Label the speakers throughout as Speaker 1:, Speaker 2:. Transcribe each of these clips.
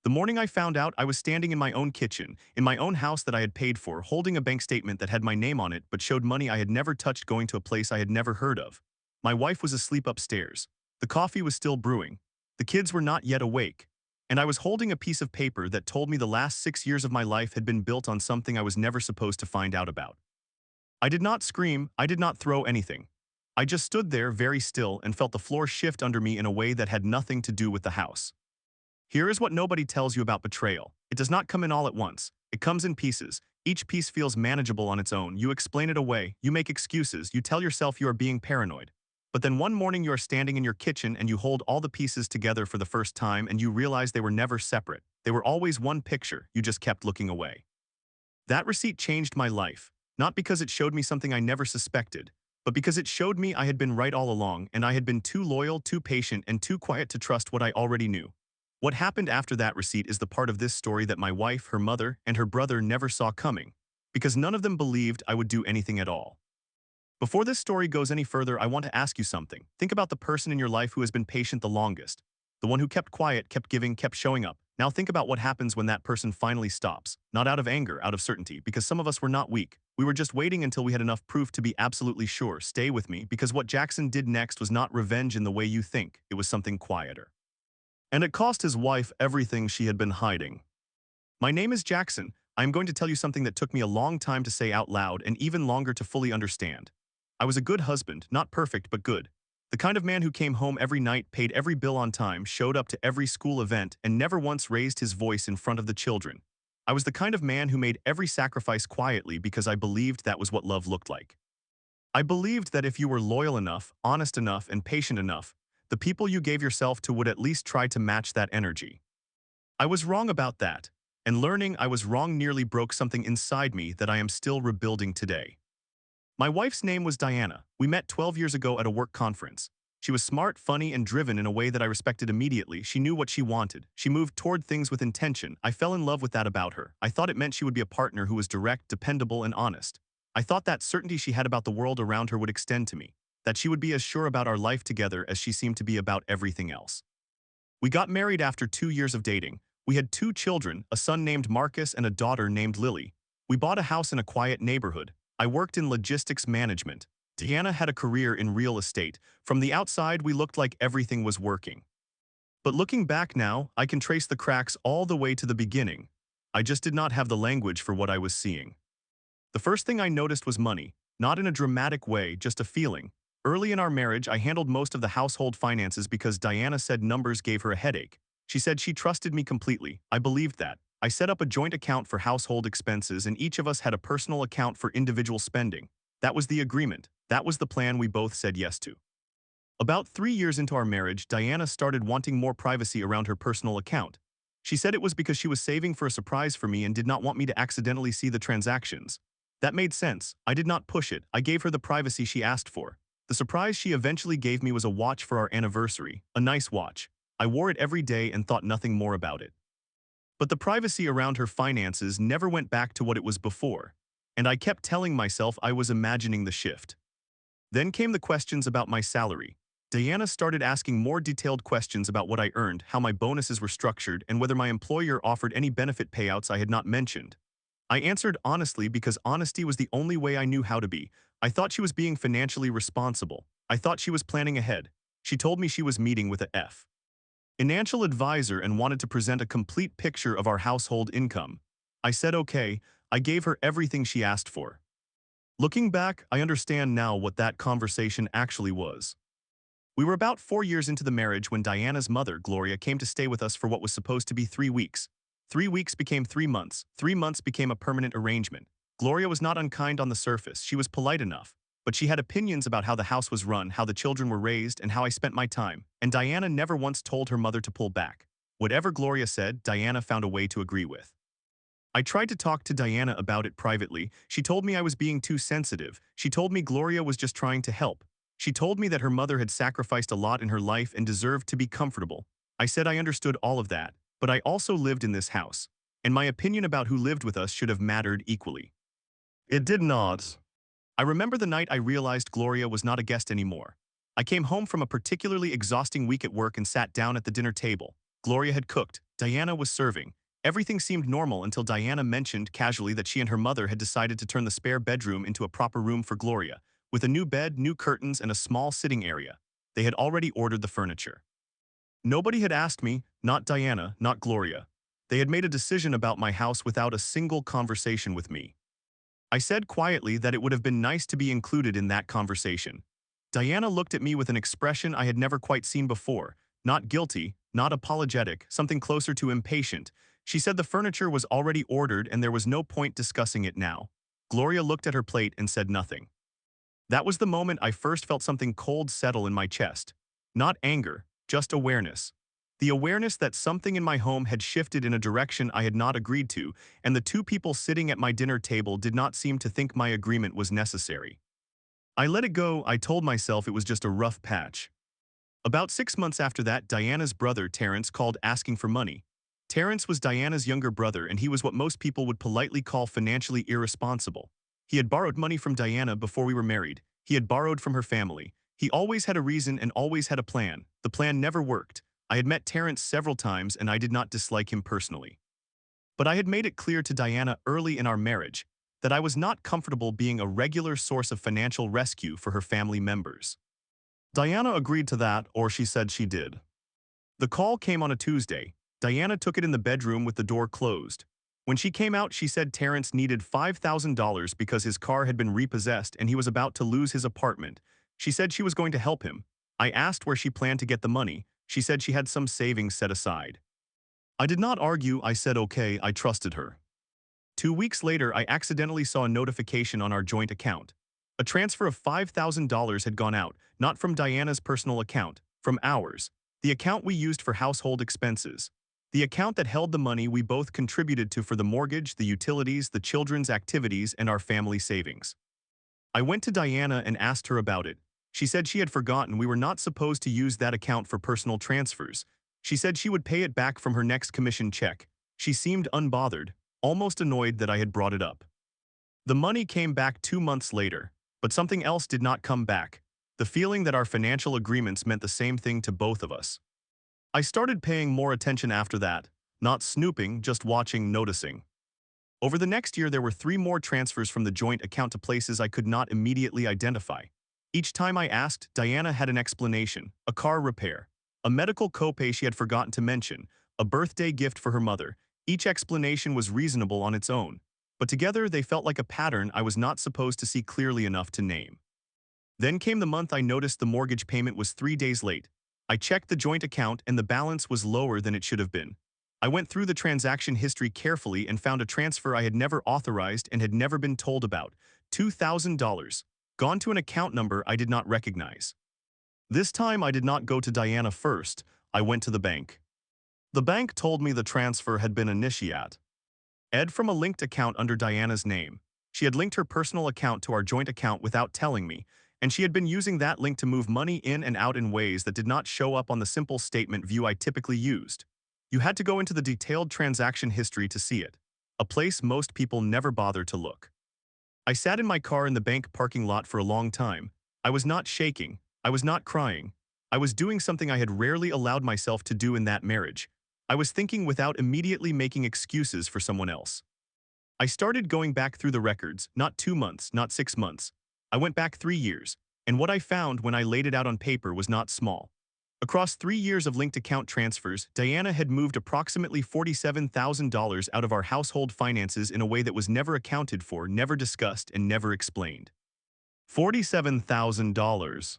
Speaker 1: The morning I found out, I was standing in my own kitchen, in my own house that I had paid for, holding a bank statement that had my name on it but showed money I had never touched, going to a place I had never heard of. My wife was asleep upstairs. The coffee was still brewing. The kids were not yet awake. And I was holding a piece of paper that told me the last 6 years of my life had been built on something I was never supposed to find out about. I did not scream, I did not throw anything. I just stood there very still and felt the floor shift under me in a way that had nothing to do with the house. Here is what nobody tells you about betrayal. It does not come in all at once. It comes in pieces. Each piece feels manageable on its own. You explain it away. You make excuses. You tell yourself you are being paranoid. But then one morning you are standing in your kitchen and you hold all the pieces together for the first time and you realize they were never separate. They were always one picture. You just kept looking away. That receipt changed my life. Not because it showed me something I never suspected, but because it showed me I had been right all along and I had been too loyal, too patient, and too quiet to trust what I already knew. What happened after that receipt is the part of this story that my wife, her mother, and her brother never saw coming, because none of them believed I would do anything at all. Before this story goes any further, I want to ask you something. Think about the person in your life who has been patient the longest. The one who kept quiet, kept giving, kept showing up. Now think about what happens when that person finally stops. Not out of anger, out of certainty, because some of us were not weak. We were just waiting until we had enough proof to be absolutely sure. Stay with me, because what Jackson did next was not revenge in the way you think. It was something quieter. And it cost his wife everything she had been hiding. My name is Jackson. I am going to tell you something that took me a long time to say out loud and even longer to fully understand. I was a good husband, not perfect but good. The kind of man who came home every night, paid every bill on time, showed up to every school event, and never once raised his voice in front of the children. I was the kind of man who made every sacrifice quietly because I believed that was what love looked like. I believed that if you were loyal enough, honest enough, and patient enough, the people you gave yourself to would at least try to match that energy. I was wrong about that, and learning I was wrong nearly broke something inside me that I am still rebuilding today. My wife's name was Diana. We met 12 years ago at a work conference. She was smart, funny, and driven in a way that I respected immediately. She knew what she wanted. She moved toward things with intention. I fell in love with that about her. I thought it meant she would be a partner who was direct, dependable, and honest. I thought that certainty she had about the world around her would extend to me, that she would be as sure about our life together as she seemed to be about everything else. We got married after 2 years of dating. We had 2 children, a son named Marcus and a daughter named Lily. We bought a house in a quiet neighborhood. I worked in logistics management. Diana had a career in real estate. From the outside, we looked like everything was working. But looking back now, I can trace the cracks all the way to the beginning. I just did not have the language for what I was seeing. The first thing I noticed was money, not in a dramatic way, just a feeling. Early in our marriage, I handled most of the household finances because Diana said numbers gave her a headache. She said she trusted me completely. I believed that. I set up a joint account for household expenses and each of us had a personal account for individual spending. That was the agreement. That was the plan we both said yes to. About 3 years into our marriage, Diana started wanting more privacy around her personal account. She said it was because she was saving for a surprise for me and did not want me to accidentally see the transactions. That made sense. I did not push it. I gave her the privacy she asked for. The surprise she eventually gave me was a watch for our anniversary, a nice watch. I wore it every day and thought nothing more about it. But the privacy around her finances never went back to what it was before, and I kept telling myself I was imagining the shift. Then came the questions about my salary. Diana started asking more detailed questions about what I earned, how my bonuses were structured, and whether my employer offered any benefit payouts I had not mentioned. I answered honestly because honesty was the only way I knew how to be. I thought she was being financially responsible. I thought she was planning ahead. She told me she was meeting with a financial advisor and wanted to present a complete picture of our household income. I said okay. I gave her everything she asked for. Looking back, I understand now what that conversation actually was. We were about 4 years into the marriage when Diana's mother, Gloria, came to stay with us for what was supposed to be 3 weeks. 3 weeks became 3 months. 3 months became a permanent arrangement. Gloria was not unkind on the surface. She was polite enough. But she had opinions about how the house was run, how the children were raised, and how I spent my time. And Diana never once told her mother to pull back. Whatever Gloria said, Diana found a way to agree with. I tried to talk to Diana about it privately. She told me I was being too sensitive. She told me Gloria was just trying to help. She told me that her mother had sacrificed a lot in her life and deserved to be comfortable. I said I understood all of that, but I also lived in this house, and my opinion about who lived with us should have mattered equally. It did not. I remember the night I realized Gloria was not a guest anymore. I came home from a particularly exhausting week at work and sat down at the dinner table. Gloria had cooked. Diana was serving. Everything seemed normal until Diana mentioned casually that she and her mother had decided to turn the spare bedroom into a proper room for Gloria, with a new bed, new curtains, and a small sitting area. They had already ordered the furniture. Nobody had asked me, not Diana, not Gloria. They had made a decision about my house without a single conversation with me. I said quietly that it would have been nice to be included in that conversation. Diana looked at me with an expression I had never quite seen before, not guilty, not apologetic, something closer to impatient. She said the furniture was already ordered and there was no point discussing it now. Gloria looked at her plate and said nothing. That was the moment I first felt something cold settle in my chest. Not anger, just awareness. The awareness that something in my home had shifted in a direction I had not agreed to, and the two people sitting at my dinner table did not seem to think my agreement was necessary. I let it go. I told myself it was just a rough patch. About 6 months after that, Diana's brother, Terrence, called asking for money. Terrence was Diana's younger brother, and he was what most people would politely call financially irresponsible. He had borrowed money from Diana before we were married. He had borrowed from her family. He always had a reason and always had a plan. The plan never worked. I had met Terrence several times and I did not dislike him personally. But I had made it clear to Diana early in our marriage that I was not comfortable being a regular source of financial rescue for her family members. Diana agreed to that, or she said she did. The call came on a Tuesday. Diana took it in the bedroom with the door closed. When she came out, she said Terrence needed $5,000 because his car had been repossessed and he was about to lose his apartment. She said she was going to help him. I asked where she planned to get the money. She said she had some savings set aside. I did not argue. I said okay, I trusted her. 2 weeks later, I accidentally saw a notification on our joint account. A transfer of $5,000 had gone out, not from Diana's personal account, from ours, the account we used for household expenses. The account that held the money we both contributed to for the mortgage, the utilities, the children's activities, and our family savings. I went to Diana and asked her about it. She said she had forgotten we were not supposed to use that account for personal transfers. She said she would pay it back from her next commission check. She seemed unbothered, almost annoyed that I had brought it up. The money came back 2 months later, but something else did not come back. The feeling that our financial agreements meant the same thing to both of us. I started paying more attention after that, not snooping, just watching, noticing. Over the next year, there were 3 more transfers from the joint account to places I could not immediately identify. Each time I asked, Diana had an explanation: a car repair, a medical copay she had forgotten to mention, a birthday gift for her mother. Each explanation was reasonable on its own, but together they felt like a pattern I was not supposed to see clearly enough to name. Then came the month I noticed the mortgage payment was 3 days late. I checked the joint account and the balance was lower than it should have been. I went through the transaction history carefully and found a transfer I had never authorized and had never been told about: $2,000, gone to an account number I did not recognize. This time I did not go to Diana first, I went to the bank. The bank told me the transfer had been initiated from a linked account under Diana's name. She had linked her personal account to our joint account without telling me, and she had been using that link to move money in and out in ways that did not show up on the simple statement view I typically used. You had to go into the detailed transaction history to see it, a place most people never bother to look. I sat in my car in the bank parking lot for a long time. I was not shaking. I was not crying. I was doing something I had rarely allowed myself to do in that marriage. I was thinking without immediately making excuses for someone else. I started going back through the records, not 2 months, not 6 months. I went back 3 years, and what I found when I laid it out on paper was not small. Across 3 years of linked account transfers, Diana had moved approximately $47,000 out of our household finances in a way that was never accounted for, never discussed, and never explained. $47,000.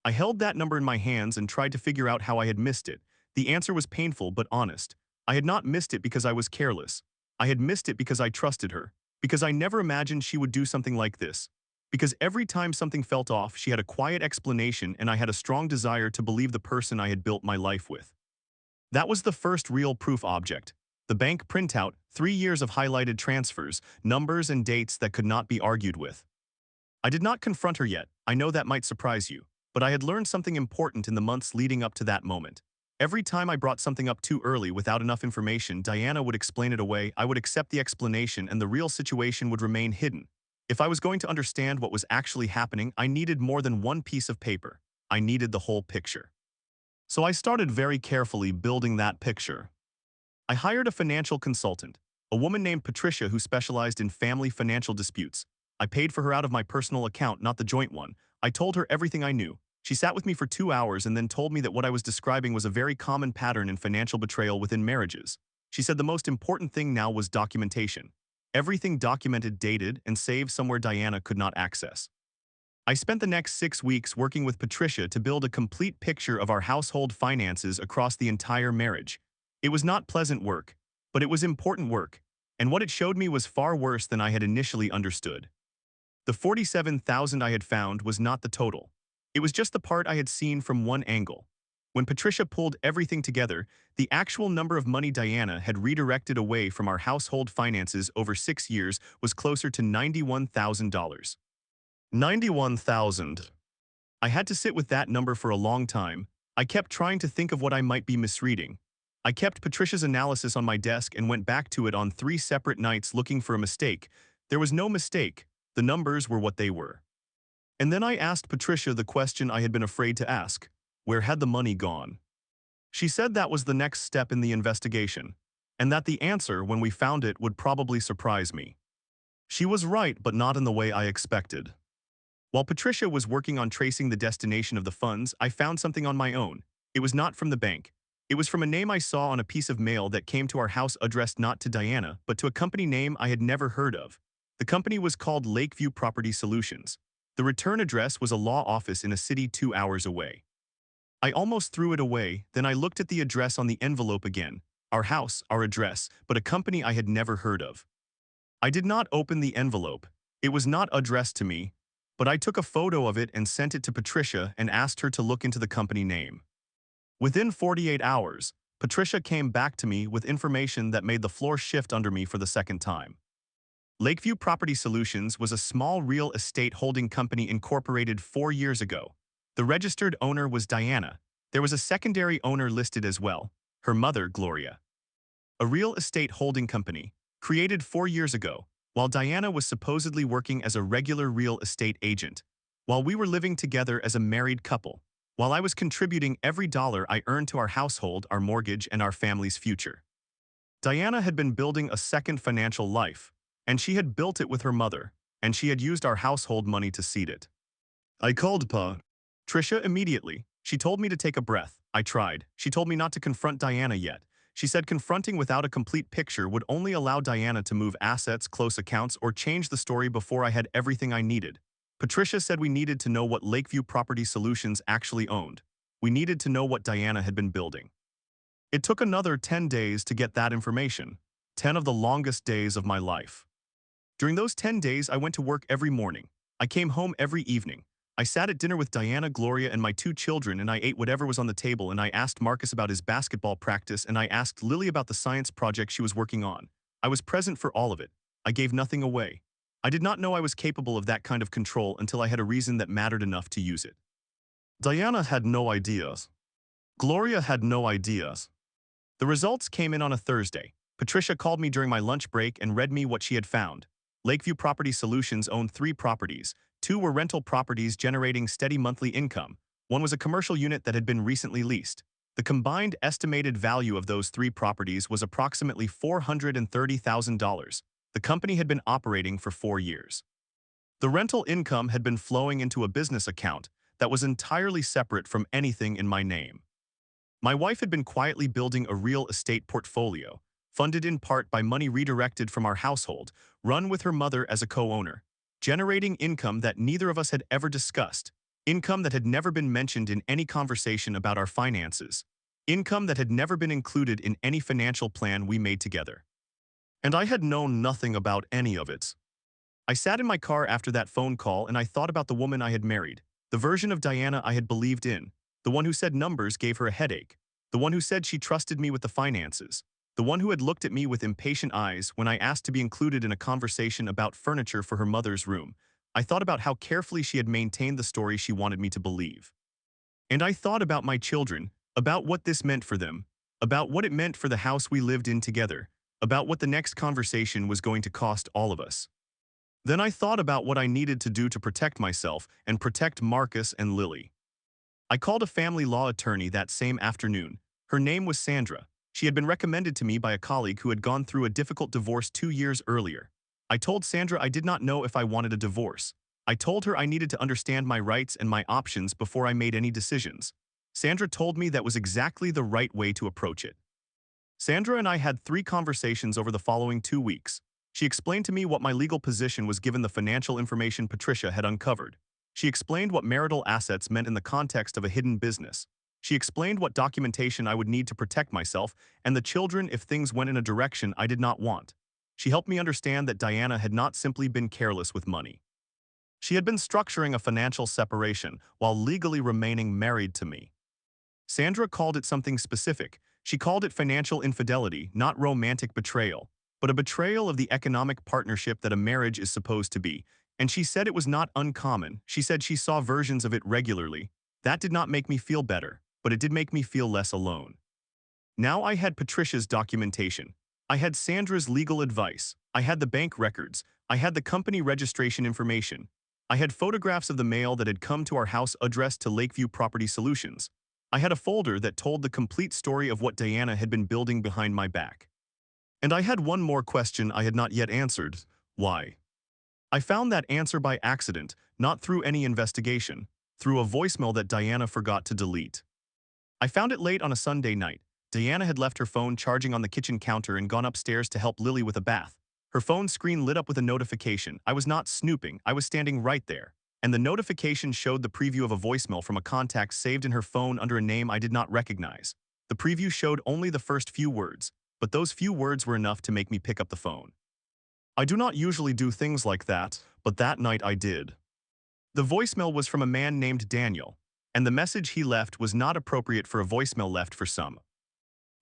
Speaker 1: I held that number in my hands and tried to figure out how I had missed it. The answer was painful but honest. I had not missed it because I was careless. I had missed it because I trusted her, because I never imagined she would do something like this. Because every time something felt off, she had a quiet explanation and I had a strong desire to believe the person I had built my life with. That was the first real proof object. The bank printout, 3 years of highlighted transfers, numbers and dates that could not be argued with. I did not confront her yet. I know that might surprise you, but I had learned something important in the months leading up to that moment. Every time I brought something up too early without enough information, Diana would explain it away. I would accept the explanation and the real situation would remain hidden. If I was going to understand what was actually happening, I needed more than one piece of paper. I needed the whole picture. So I started very carefully building that picture. I hired a financial consultant, a woman named Patricia who specialized in family financial disputes. I paid for her out of my personal account, not the joint one. I told her everything I knew. She sat with me for 2 hours and then told me that what I was describing was a very common pattern in financial betrayal within marriages. She said the most important thing now was documentation. Everything documented, dated, and saved somewhere Diana could not access. I spent the next 6 weeks working with Patricia to build a complete picture of our household finances across the entire marriage. It was not pleasant work, but it was important work, and what it showed me was far worse than I had initially understood. The 47,000 I had found was not the total. It was just the part I had seen from one angle. When Patricia pulled everything together, the actual number of money Diana had redirected away from our household finances over 6 years was closer to $91,000. 91,000. I had to sit with that number for a long time. I kept trying to think of what I might be misreading. I kept Patricia's analysis on my desk and went back to it on 3 separate nights looking for a mistake. There was no mistake. The numbers were what they were. And then I asked Patricia the question I had been afraid to ask. Where had the money gone? She said that was the next step in the investigation, and that the answer, when we found it, would probably surprise me. She was right, but not in the way I expected. While Patricia was working on tracing the destination of the funds, I found something on my own. It was not from the bank. It was from a name I saw on a piece of mail that came to our house addressed not to Diana, but to a company name I had never heard of. The company was called Lakeview Property Solutions. The return address was a law office in a city 2 hours away. I almost threw it away, then I looked at the address on the envelope again. Our house, our address, but a company I had never heard of. I did not open the envelope. It was not addressed to me, but I took a photo of it and sent it to Patricia and asked her to look into the company name. Within 48 hours, Patricia came back to me with information that made the floor shift under me for the second time. Lakeview Property Solutions was a small real estate holding company incorporated 4 years ago. The registered owner was Diana. There was a secondary owner listed as well, her mother, Gloria. A real estate holding company, created 4 years ago, while Diana was supposedly working as a regular real estate agent, while we were living together as a married couple, while I was contributing every dollar I earned to our household, our mortgage, and our family's future. Diana had been building a second financial life, and she had built it with her mother, and she had used our household money to seed it. I called Patricia immediately. She told me to take a breath. I tried. She told me not to confront Diana yet. She said confronting without a complete picture would only allow Diana to move assets, close accounts, or change the story before I had everything I needed. Patricia said we needed to know what Lakeview Property Solutions actually owned. We needed to know what Diana had been building. It took another 10 days to get that information, 10 of the longest days of my life. During those 10 days, I went to work every morning. I came home every evening. I sat at dinner with Diana, Gloria, and my 2 children, and I ate whatever was on the table, and I asked Marcus about his basketball practice, and I asked Lily about the science project she was working on. I was present for all of it. I gave nothing away. I did not know I was capable of that kind of control until I had a reason that mattered enough to use it. Diana had no ideas. Gloria had no ideas. The results came in on a Thursday. Patricia called me during my lunch break and read me what she had found. Lakeview Property Solutions owned 3 properties. 2 were rental properties generating steady monthly income. 1 was a commercial unit that had been recently leased. The combined estimated value of those 3 properties was approximately $430,000. The company had been operating for 4 years. The rental income had been flowing into a business account that was entirely separate from anything in my name. My wife had been quietly building a real estate portfolio, funded in part by money redirected from our household, run with her mother as a co-owner, generating income that neither of us had ever discussed, income that had never been mentioned in any conversation about our finances, income that had never been included in any financial plan we made together. And I had known nothing about any of it. I sat in my car after that phone call and I thought about the woman I had married, the version of Diana I had believed in, the one who said numbers gave her a headache, the one who said she trusted me with the finances, the one who had looked at me with impatient eyes when I asked to be included in a conversation about furniture for her mother's room. I thought about how carefully she had maintained the story she wanted me to believe. And I thought about my children, about what this meant for them, about what it meant for the house we lived in together, about what the next conversation was going to cost all of us. Then I thought about what I needed to do to protect myself and protect Marcus and Lily. I called a family law attorney that same afternoon. Her name was Sandra. She had been recommended to me by a colleague who had gone through a difficult divorce 2 years earlier. I told Sandra I did not know if I wanted a divorce. I told her I needed to understand my rights and my options before I made any decisions. Sandra told me that was exactly the right way to approach it. Sandra and I had 3 conversations over the following 2 weeks. She explained to me what my legal position was given the financial information Patricia had uncovered. She explained what marital assets meant in the context of a hidden business. She explained what documentation I would need to protect myself and the children if things went in a direction I did not want. She helped me understand that Diana had not simply been careless with money. She had been structuring a financial separation while legally remaining married to me. Sandra called it something specific. She called it financial infidelity, not romantic betrayal, but a betrayal of the economic partnership that a marriage is supposed to be. And she said it was not uncommon. She said she saw versions of it regularly. That did not make me feel better, but it did make me feel less alone. Now I had Patricia's documentation. I had Sandra's legal advice. I had the bank records. I had the company registration information. I had photographs of the mail that had come to our house addressed to Lakeview Property Solutions. I had a folder that told the complete story of what Diana had been building behind my back. And I had one more question I had not yet answered. Why? I found that answer by accident, not through any investigation, through a voicemail that Diana forgot to delete. I found it late on a Sunday night. Diana had left her phone charging on the kitchen counter and gone upstairs to help Lily with a bath. Her phone screen lit up with a notification. I was not snooping, I was standing right there. And the notification showed the preview of a voicemail from a contact saved in her phone under a name I did not recognize. The preview showed only the first few words, but those few words were enough to make me pick up the phone. I do not usually do things like that, but that night I did. The voicemail was from a man named Daniel, and the message he left was not appropriate for a voicemail left for some.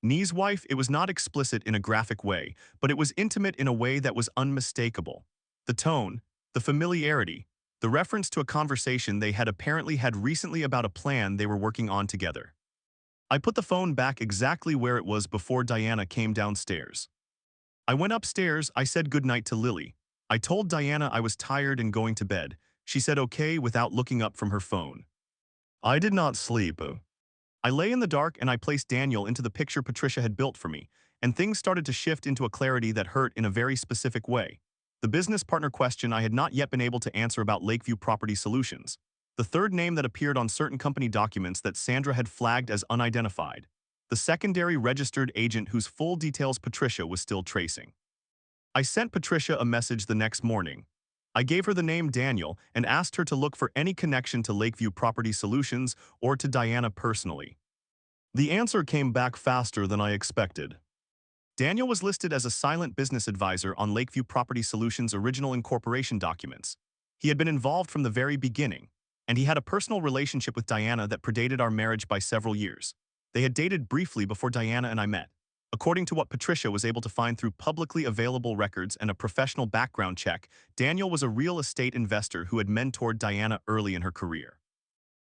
Speaker 1: Nee's wife. It was not explicit in a graphic way, but it was intimate in a way that was unmistakable. The tone, the familiarity, the reference to a conversation they had apparently had recently about a plan they were working on together. I put the phone back exactly where it was before Diana came downstairs. I went upstairs. I said goodnight to Lily. I told Diana I was tired and going to bed. She said okay without looking up from her phone. I did not sleep. I lay in the dark and I placed Daniel into the picture Patricia had built for me, and things started to shift into a clarity that hurt in a very specific way. The business partner question I had not yet been able to answer about Lakeview Property Solutions. The third name that appeared on certain company documents that Sandra had flagged as unidentified. The secondary registered agent whose full details Patricia was still tracing. I sent Patricia a message the next morning. I gave her the name Daniel and asked her to look for any connection to Lakeview Property Solutions or to Diana personally. The answer came back faster than I expected. Daniel was listed as a silent business advisor on Lakeview Property Solutions' original incorporation documents. He had been involved from the very beginning, and he had a personal relationship with Diana that predated our marriage by several years. They had dated briefly before Diana and I met. According to what Patricia was able to find through publicly available records and a professional background check, Daniel was a real estate investor who had mentored Diana early in her career.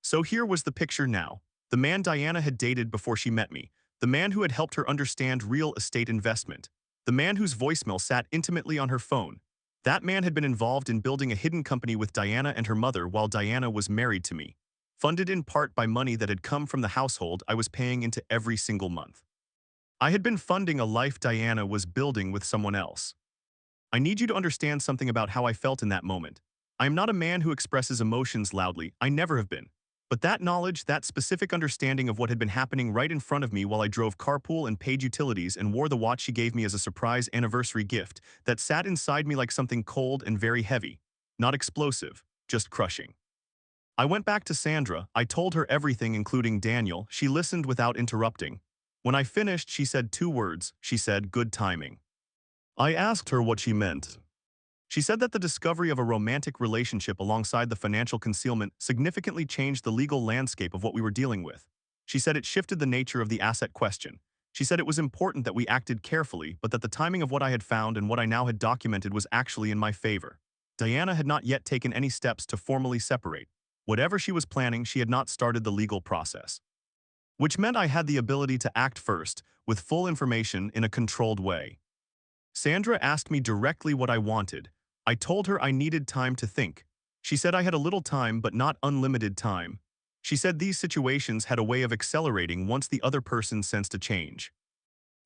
Speaker 1: So here was the picture now. The man Diana had dated before she met me. The man who had helped her understand real estate investment. The man whose voicemail sat intimately on her phone. That man had been involved in building a hidden company with Diana and her mother while Diana was married to me. Funded in part by money that had come from the household I was paying into every single month. I had been funding a life Diana was building with someone else. I need you to understand something about how I felt in that moment. I am not a man who expresses emotions loudly. I never have been. But that knowledge, that specific understanding of what had been happening right in front of me while I drove carpool and paid utilities and wore the watch she gave me as a surprise anniversary gift, that sat inside me like something cold and very heavy. Not explosive, just crushing. I went back to Sandra. I told her everything, including Daniel. She listened without interrupting. When I finished, she said 2 words. She said, "Good timing." I asked her what she meant. She said that the discovery of a romantic relationship alongside the financial concealment significantly changed the legal landscape of what we were dealing with. She said it shifted the nature of the asset question. She said it was important that we acted carefully, but that the timing of what I had found and what I now had documented was actually in my favor. Diana had not yet taken any steps to formally separate. Whatever she was planning, she had not started the legal process. Which meant I had the ability to act first, with full information in a controlled way. Sandra asked me directly what I wanted. I told her I needed time to think. She said I had a little time but not unlimited time. She said these situations had a way of accelerating once the other person sensed a change.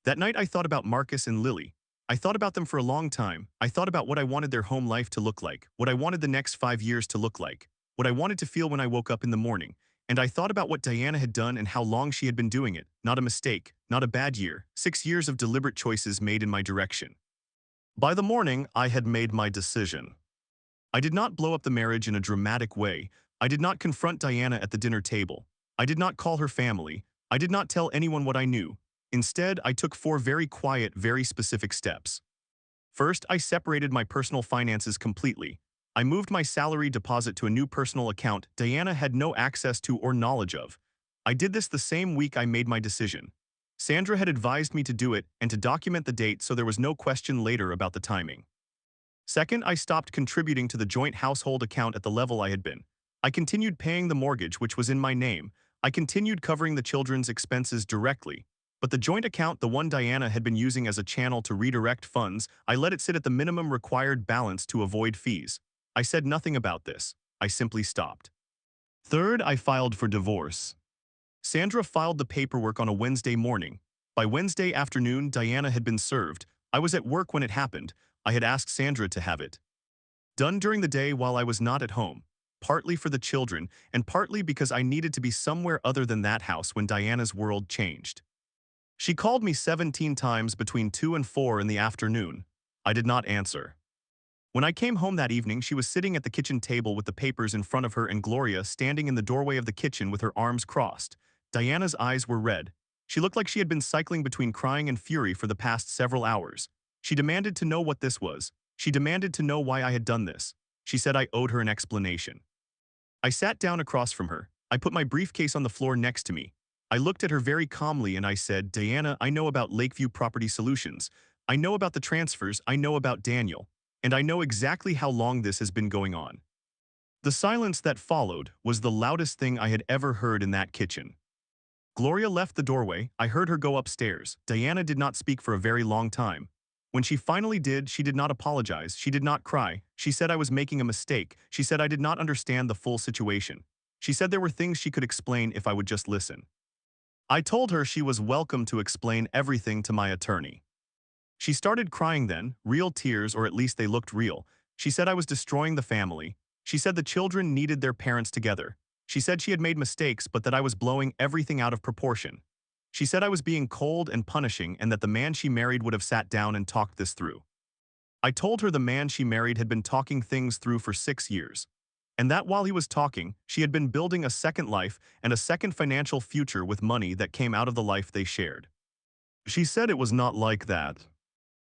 Speaker 1: That night I thought about Marcus and Lily. I thought about them for a long time. I thought about what I wanted their home life to look like, what I wanted the next 5 years to look like, what I wanted to feel when I woke up in the morning. And I thought about what Diana had done and how long she had been doing it. Not a mistake, not a bad year, 6 years of deliberate choices made in my direction. By the morning, I had made my decision. I did not blow up the marriage in a dramatic way. I did not confront Diana at the dinner table. I did not call her family. I did not tell anyone what I knew. Instead, I took 4 very quiet, very specific steps. First, I separated my personal finances completely. I moved my salary deposit to a new personal account Diana had no access to or knowledge of. I did this the same week I made my decision. Sandra had advised me to do it and to document the date so there was no question later about the timing. Second, I stopped contributing to the joint household account at the level I had been. I continued paying the mortgage, which was in my name. I continued covering the children's expenses directly. But the joint account, the one Diana had been using as a channel to redirect funds, I let it sit at the minimum required balance to avoid fees. I said nothing about this. I simply stopped. Third, I filed for divorce. Sandra filed the paperwork on a Wednesday morning. By Wednesday afternoon, Diana had been served. I was at work when it happened. I had asked Sandra to have it done during the day while I was not at home, partly for the children and partly because I needed to be somewhere other than that house when Diana's world changed. She called me 17 times between 2 and 4 in the afternoon. I did not answer. When I came home that evening, she was sitting at the kitchen table with the papers in front of her and Gloria standing in the doorway of the kitchen with her arms crossed. Diana's eyes were red. She looked like she had been cycling between crying and fury for the past several hours. She demanded to know what this was. She demanded to know why I had done this. She said I owed her an explanation. I sat down across from her. I put my briefcase on the floor next to me. I looked at her very calmly and I said, Diana, I know about Lakeview Property Solutions. I know about the transfers. I know about Daniel. And I know exactly how long this has been going on. The silence that followed was the loudest thing I had ever heard in that kitchen. Gloria left the doorway. I heard her go upstairs. Diana did not speak for a very long time. When she finally did, she did not apologize. She did not cry. She said I was making a mistake. She said I did not understand the full situation. She said there were things she could explain if I would just listen. I told her she was welcome to explain everything to my attorney. She started crying then, real tears, or at least they looked real. She said I was destroying the family. She said the children needed their parents together. She said she had made mistakes but that I was blowing everything out of proportion. She said I was being cold and punishing and that the man she married would have sat down and talked this through. I told her the man she married had been talking things through for 6 years. And that while he was talking, she had been building a second life and a second financial future with money that came out of the life they shared. She said it was not like that.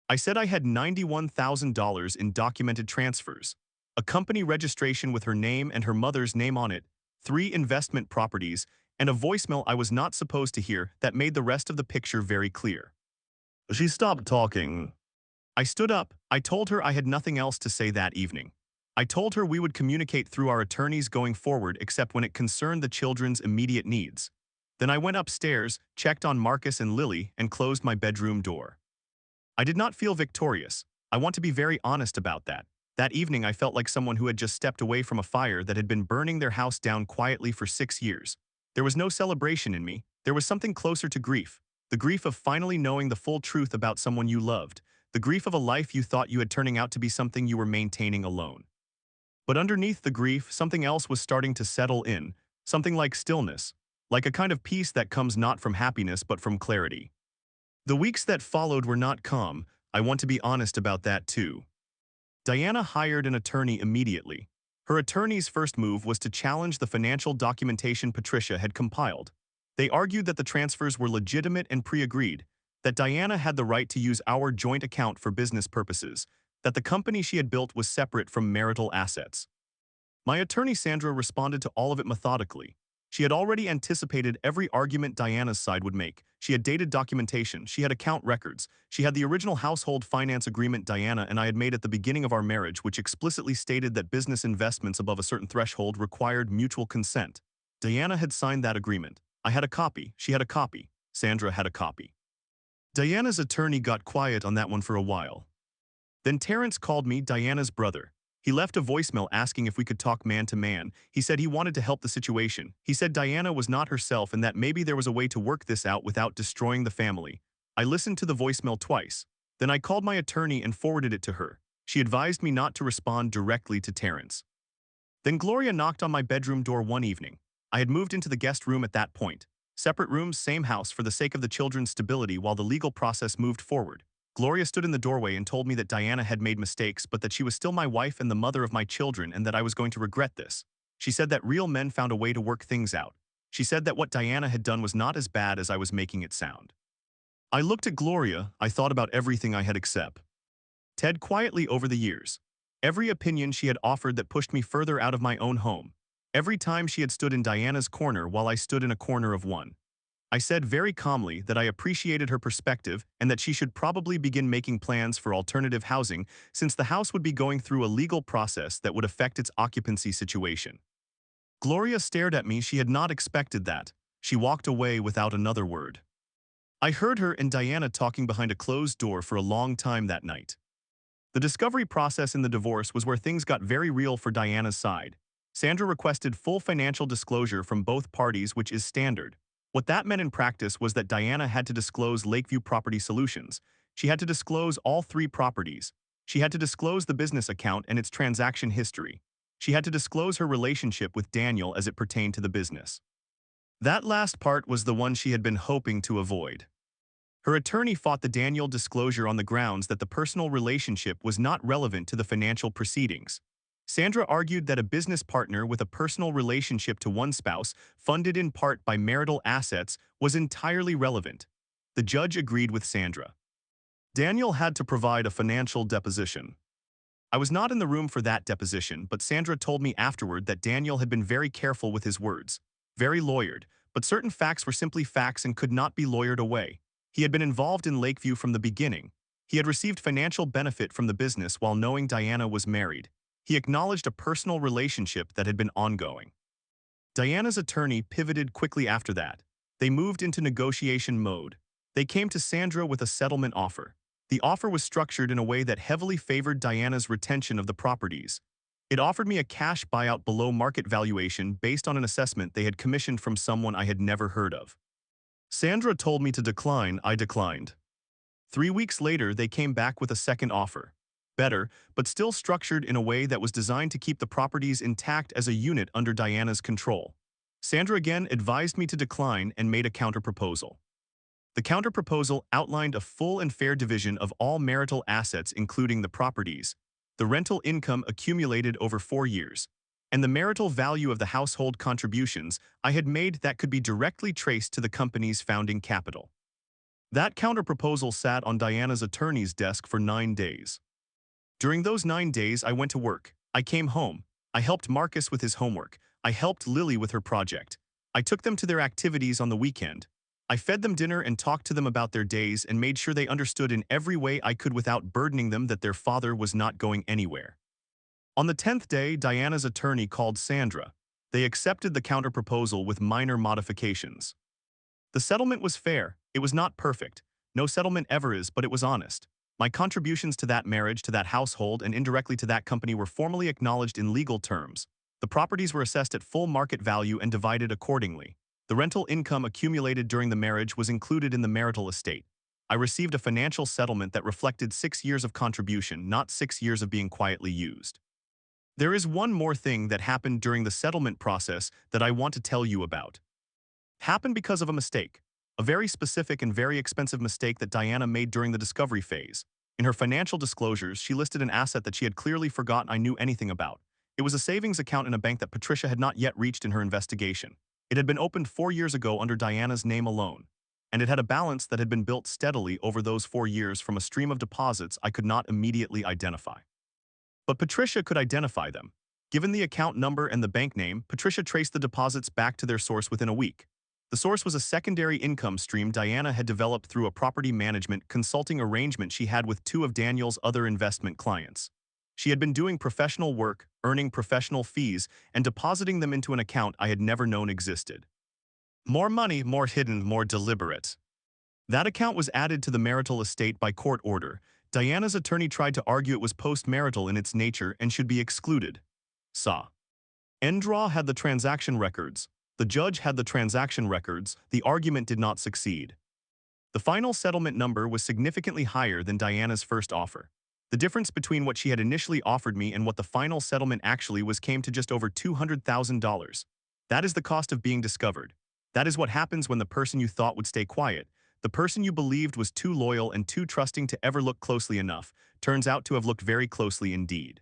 Speaker 1: I said I had $91,000 in documented transfers, a company registration with her name and her mother's name on it, 3 investment properties, and a voicemail I was not supposed to hear that made the rest of the picture very clear. She stopped talking. I stood up. I told her I had nothing else to say that evening. I told her we would communicate through our attorneys going forward except when it concerned the children's immediate needs. Then I went upstairs, checked on Marcus and Lily, and closed my bedroom door. I did not feel victorious. I want to be very honest about that. That evening I felt like someone who had just stepped away from a fire that had been burning their house down quietly for 6 years. There was no celebration in me. There was something closer to grief. The grief of finally knowing the full truth about someone you loved. The grief of a life you thought you had turning out to be something you were maintaining alone. But underneath the grief, something else was starting to settle in. Something like stillness. Like a kind of peace that comes not from happiness but from clarity. The weeks that followed were not calm. I want to be honest about that too. Diana hired an attorney immediately. Her attorney's first move was to challenge the financial documentation Patricia had compiled. They argued that the transfers were legitimate and pre-agreed, that Diana had the right to use our joint account for business purposes, that the company she had built was separate from marital assets. My attorney Sandra responded to all of it methodically. She had already anticipated every argument Diana's side would make. She had dated documentation, she had account records, she had the original household finance agreement Diana and I had made at the beginning of our marriage, which explicitly stated that business investments above a certain threshold required mutual consent. Diana had signed that agreement. I had a copy, she had a copy, Sandra had a copy. Diana's attorney got quiet on that one for a while. Then Terrence called me, Diana's brother. He left a voicemail asking if we could talk man to man. He said he wanted to help the situation. He said Diana was not herself and that maybe there was a way to work this out without destroying the family. I listened to the voicemail twice. Then I called my attorney and forwarded it to her. She advised me not to respond directly to Terrence. Then Gloria knocked on my bedroom door one evening. I had moved into the guest room at that point. Separate rooms, same house for the sake of the children's stability while the legal process moved forward. Gloria stood in the doorway and told me that Diana had made mistakes but that she was still my wife and the mother of my children and that I was going to regret this. She said that real men found a way to work things out. She said that what Diana had done was not as bad as I was making it sound. I looked at Gloria. I thought about everything I had accepted Ted quietly over the years. Every opinion she had offered that pushed me further out of my own home. Every time she had stood in Diana's corner while I stood in a corner of one. I said very calmly that I appreciated her perspective and that she should probably begin making plans for alternative housing since the house would be going through a legal process that would affect its occupancy situation. Gloria stared at me. She had not expected that. She walked away without another word. I heard her and Diana talking behind a closed door for a long time that night. The discovery process in the divorce was where things got very real for Diana's side. Sandra requested full financial disclosure from both parties, which is standard. What that meant in practice was that Diana had to disclose Lakeview Property Solutions. She had to disclose all 3 properties. She had to disclose the business account and its transaction history. She had to disclose her relationship with Daniel as it pertained to the business. That last part was the one she had been hoping to avoid. Her attorney fought the Daniel disclosure on the grounds that the personal relationship was not relevant to the financial proceedings. Sandra argued that a business partner with a personal relationship to one spouse, funded in part by marital assets, was entirely relevant. The judge agreed with Sandra. Daniel had to provide a financial deposition. I was not in the room for that deposition, but Sandra told me afterward that Daniel had been very careful with his words, very lawyered, but certain facts were simply facts and could not be lawyered away. He had been involved in Lakeview from the beginning. He had received financial benefit from the business while knowing Diana was married. He acknowledged a personal relationship that had been ongoing. Diana's attorney pivoted quickly after that. They moved into negotiation mode. They came to Sandra with a settlement offer. The offer was structured in a way that heavily favored Diana's retention of the properties. It offered me a cash buyout below market valuation based on an assessment they had commissioned from someone I had never heard of. Sandra told me to decline. I declined. 3 weeks later, they came back with a second offer. Better, but still structured in a way that was designed to keep the properties intact as a unit under Diana's control. Sandra again advised me to decline and made a counterproposal. The counterproposal outlined a full and fair division of all marital assets, including the properties, the rental income accumulated over 4 years, and the marital value of the household contributions I had made that could be directly traced to the company's founding capital. That counterproposal sat on Diana's attorney's desk for 9 days. During those 9 days, I went to work. I came home. I helped Marcus with his homework. I helped Lily with her project. I took them to their activities on the weekend. I fed them dinner and talked to them about their days and made sure they understood in every way I could without burdening them that their father was not going anywhere. On the 10th day, Diana's attorney called Sandra. They accepted the counterproposal with minor modifications. The settlement was fair. It was not perfect. No settlement ever is, but it was honest. My contributions to that marriage, to that household, and indirectly to that company were formally acknowledged in legal terms. The properties were assessed at full market value and divided accordingly. The rental income accumulated during the marriage was included in the marital estate. I received a financial settlement that reflected 6 years of contribution, not 6 years of being quietly used. There is one more thing that happened during the settlement process that I want to tell you about. Happened because of a mistake. A very specific and very expensive mistake that Diana made during the discovery phase. In her financial disclosures, she listed an asset that she had clearly forgotten I knew anything about. It was a savings account in a bank that Patricia had not yet reached in her investigation. It had been opened 4 years ago under Diana's name alone, and it had a balance that had been built steadily over those 4 years from a stream of deposits I could not immediately identify. But Patricia could identify them. Given the account number and the bank name, Patricia traced the deposits back to their source within a week. The source was a secondary income stream Diana had developed through a property management consulting arrangement she had with 2 of Daniel's other investment clients. She had been doing professional work, earning professional fees, and depositing them into an account I had never known existed. More money, more hidden, more deliberate. That account was added to the marital estate by court order. Diana's attorney tried to argue it was post-marital in its nature and should be excluded. Saw. Endraw had the transaction records. The judge had the transaction records. The argument did not succeed. The final settlement number was significantly higher than Diana's first offer. The difference between what she had initially offered me and what the final settlement actually was came to just over $200,000. That is the cost of being discovered. That is what happens when the person you thought would stay quiet, the person you believed was too loyal and too trusting to ever look closely enough, turns out to have looked very closely indeed.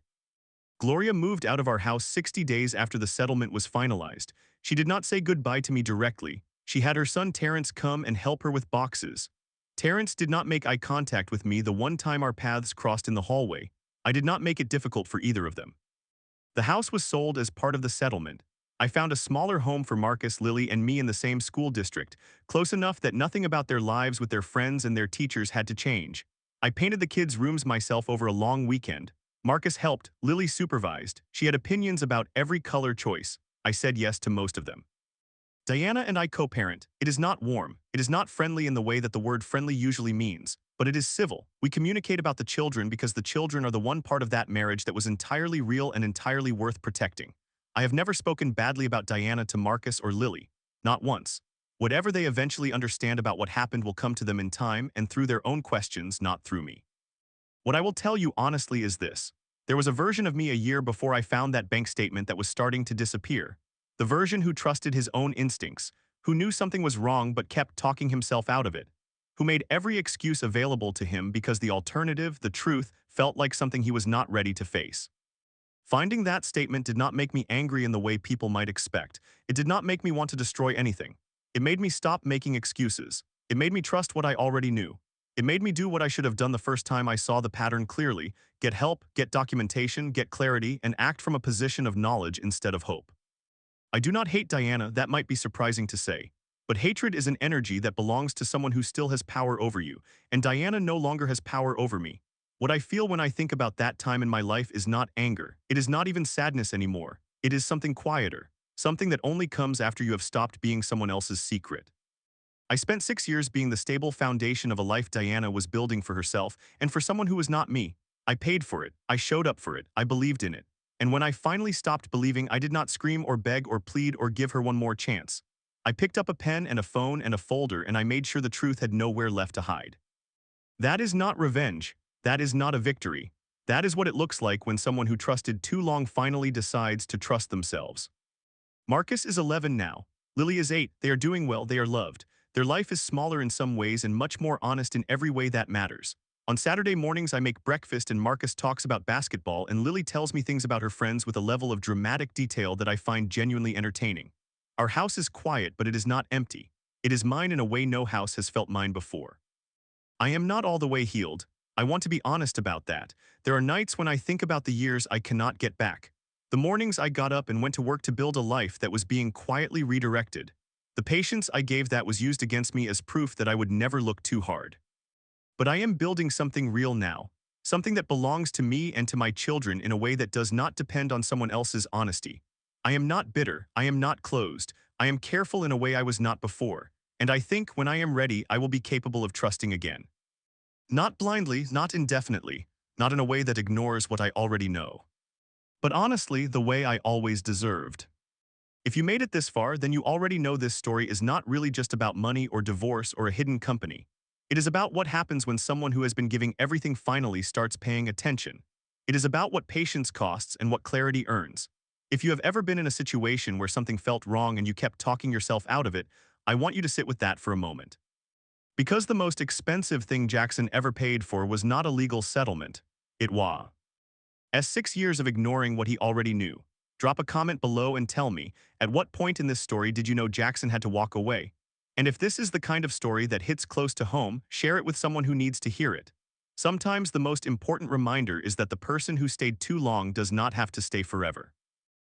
Speaker 1: Gloria moved out of our house 60 days after the settlement was finalized. She did not say goodbye to me directly. She had her son Terrence come and help her with boxes. Terrence did not make eye contact with me the one time our paths crossed in the hallway. I did not make it difficult for either of them. The house was sold as part of the settlement. I found a smaller home for Marcus, Lily, and me in the same school district, close enough that nothing about their lives with their friends and their teachers had to change. I painted the kids' rooms myself over a long weekend. Marcus helped, Lily supervised. She had opinions about every color choice. I said yes to most of them. Diana and I co-parent. It is not warm. It is not friendly in the way that the word friendly usually means, but it is civil. We communicate about the children because the children are the one part of that marriage that was entirely real and entirely worth protecting. I have never spoken badly about Diana to Marcus or Lily. Not once. Whatever they eventually understand about what happened will come to them in time and through their own questions, not through me. What I will tell you honestly is this. There was a version of me a year before I found that bank statement that was starting to disappear. The version who trusted his own instincts, who knew something was wrong but kept talking himself out of it, who made every excuse available to him because the alternative, the truth, felt like something he was not ready to face. Finding that statement did not make me angry in the way people might expect. It did not make me want to destroy anything. It made me stop making excuses. It made me trust what I already knew. It made me do what I should have done the first time I saw the pattern clearly, get help, get documentation, get clarity, and act from a position of knowledge instead of hope. I do not hate Diana, that might be surprising to say. But hatred is an energy that belongs to someone who still has power over you, and Diana no longer has power over me. What I feel when I think about that time in my life is not anger. It is not even sadness anymore. It is something quieter, something that only comes after you have stopped being someone else's secret. I spent 6 years being the stable foundation of a life Diana was building for herself and for someone who was not me. I paid for it. I showed up for it. I believed in it. And when I finally stopped believing, I did not scream or beg or plead or give her one more chance. I picked up a pen and a phone and a folder and I made sure the truth had nowhere left to hide. That is not revenge. That is not a victory. That is what it looks like when someone who trusted too long finally decides to trust themselves. Marcus is 11 now. Lily is 8. They are doing well. They are loved. Their life is smaller in some ways and much more honest in every way that matters. On Saturday mornings I make breakfast and Marcus talks about basketball and Lily tells me things about her friends with a level of dramatic detail that I find genuinely entertaining. Our house is quiet, but it is not empty. It is mine in a way no house has felt mine before. I am not all the way healed. I want to be honest about that. There are nights when I think about the years I cannot get back. The mornings I got up and went to work to build a life that was being quietly redirected. The patience I gave that was used against me as proof that I would never look too hard. But I am building something real now, something that belongs to me and to my children in a way that does not depend on someone else's honesty. I am not bitter, I am not closed, I am careful in a way I was not before, and I think when I am ready I will be capable of trusting again. Not blindly, not indefinitely, not in a way that ignores what I already know. But honestly, the way I always deserved. If you made it this far, then you already know this story is not really just about money or divorce or a hidden company. It is about what happens when someone who has been giving everything finally starts paying attention. It is about what patience costs and what clarity earns. If you have ever been in a situation where something felt wrong and you kept talking yourself out of it, I want you to sit with that for a moment. Because the most expensive thing Jackson ever paid for was not a legal settlement. It was 6 years of ignoring what he already knew. Drop a comment below and tell me, at what point in this story did you know Jackson had to walk away? And if this is the kind of story that hits close to home, share it with someone who needs to hear it. Sometimes the most important reminder is that the person who stayed too long does not have to stay forever.